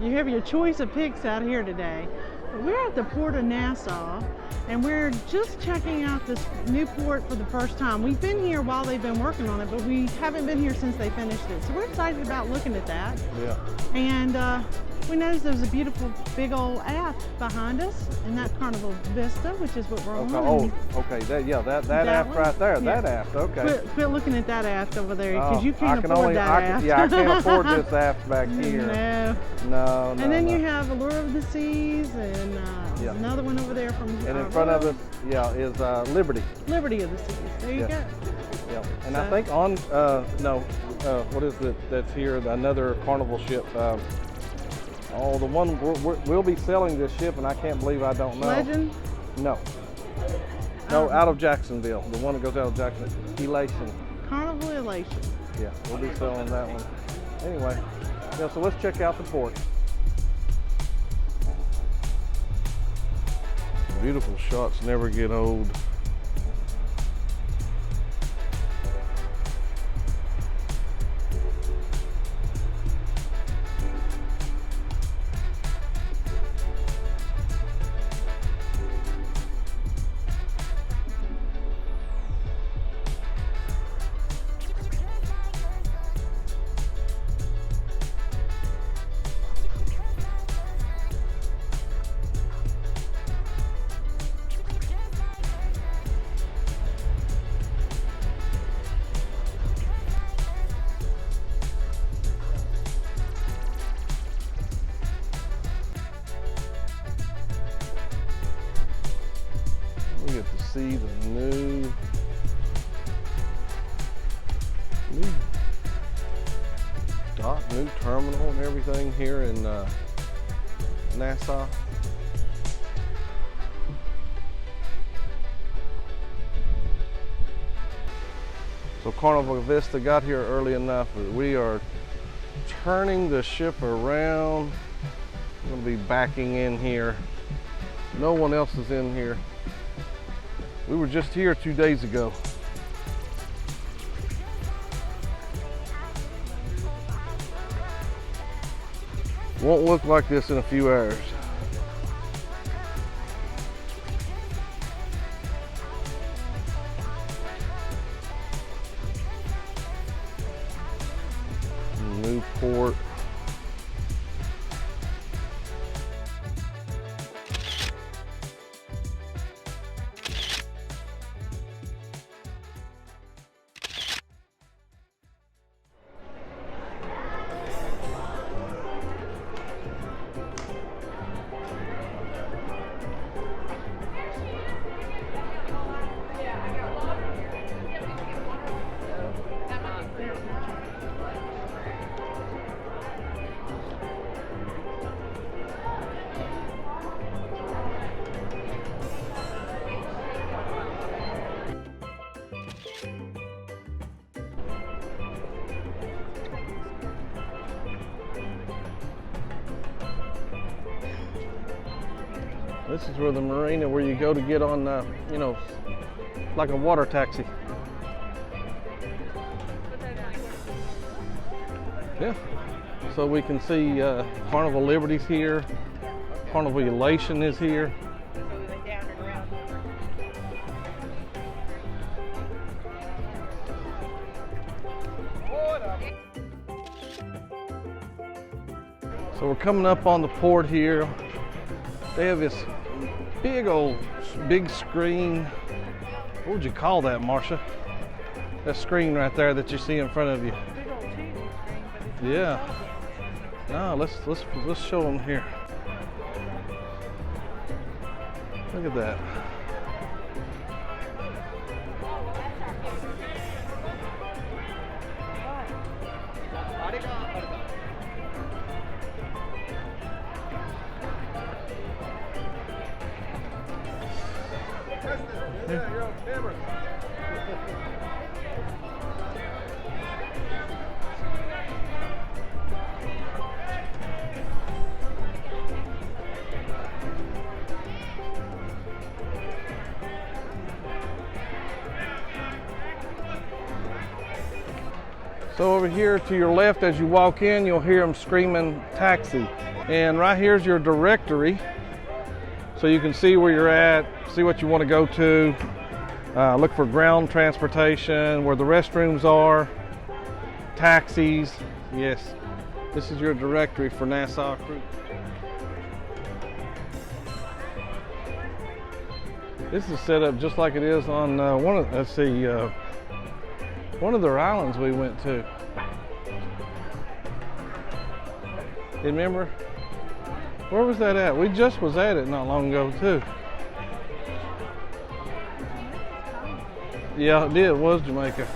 You have your choice of picks out here today. We're at the Port of Nassau, and we're just checking out this new port for the first time. We've been here while they've been working on it, but we haven't been here since they finished it. So we're excited about looking at that. Yeah. And we noticed there's a beautiful big old aft behind us, and that's Carnival Vista, which is what we're on. Oh, okay. That aft one? right there. Yeah. That aft. Okay. Quit looking at that aft over there, because you can't afford only, that aft. Yeah, I can't afford this aft back here. No. No. And then you have Allure of the Seas, and another one over there from. And in front of us, is Liberty. Liberty of the Seas. There you go. Yeah. And I think on what is it that's here? Another Carnival ship. The one we'll be selling this ship, and I can't believe I don't know. Legend? No, out of Jacksonville. The one that goes out of Jacksonville. Elation. Carnival Elation. Yeah, we'll be selling that one. Anyway, so let's check out the port. Beautiful shots never get old. We get to see the new dock, new terminal and everything here in Nassau. So Carnival Vista got here early enough that we are turning the ship around. I'm going to be backing in here. No one else is in here. We were just here 2 days ago. Won't look like this in a few hours. New port. This is where the marina where you go to get on, like a water taxi. Yeah. So we can see Carnival Liberty's here. Carnival Elation is here. So we're coming up on the port here. They have this big screen. What would you call that, Marcia? That screen right there that you see in front of you. Big old TV screen, but it's Yeah. No, let's show them here. Look at that. Yeah, you're on camera. So over here to your left as you walk in, you'll hear them screaming taxi. And right here's your directory, so you can see where you're at, see what you want to go to, look for ground transportation, where the restrooms are, taxis. Yes, this is your directory for Nassau Cruise. This is set up just like it is on one of their islands we went to. Remember? Where was that at? We just was at it not long ago too. Yeah, it did. It was Jamaica.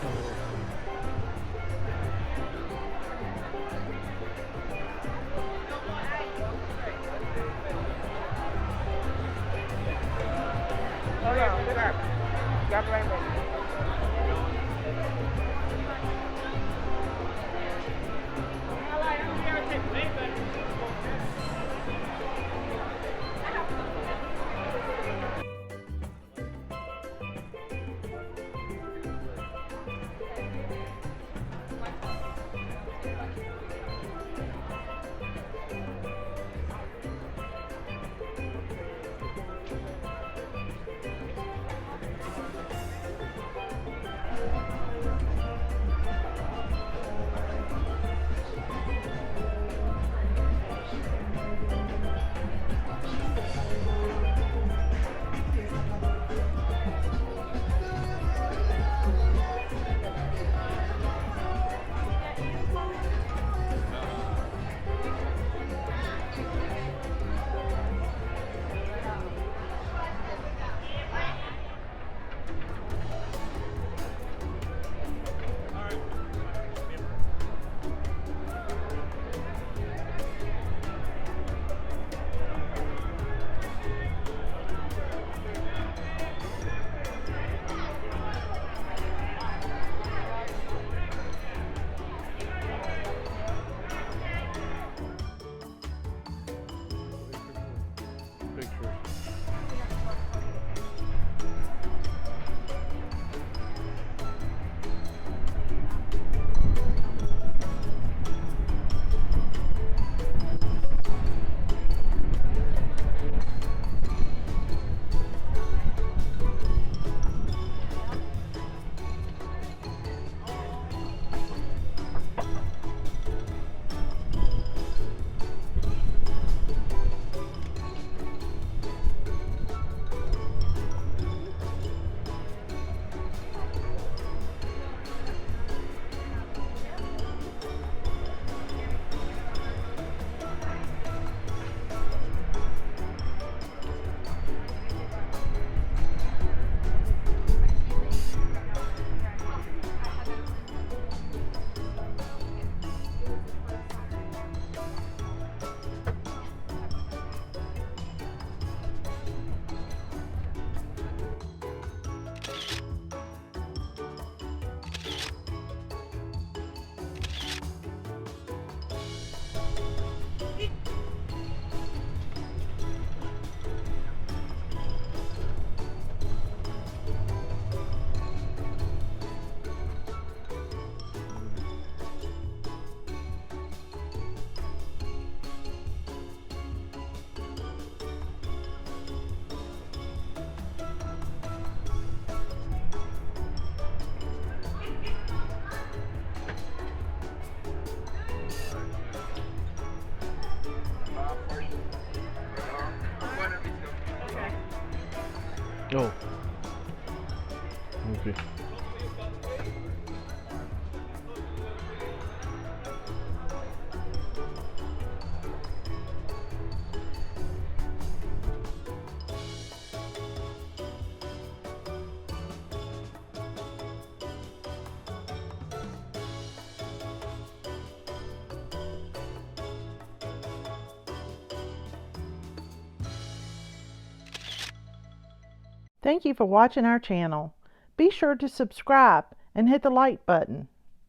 Oh. Okay. Thank you for watching our channel. Be sure to subscribe and hit the like button.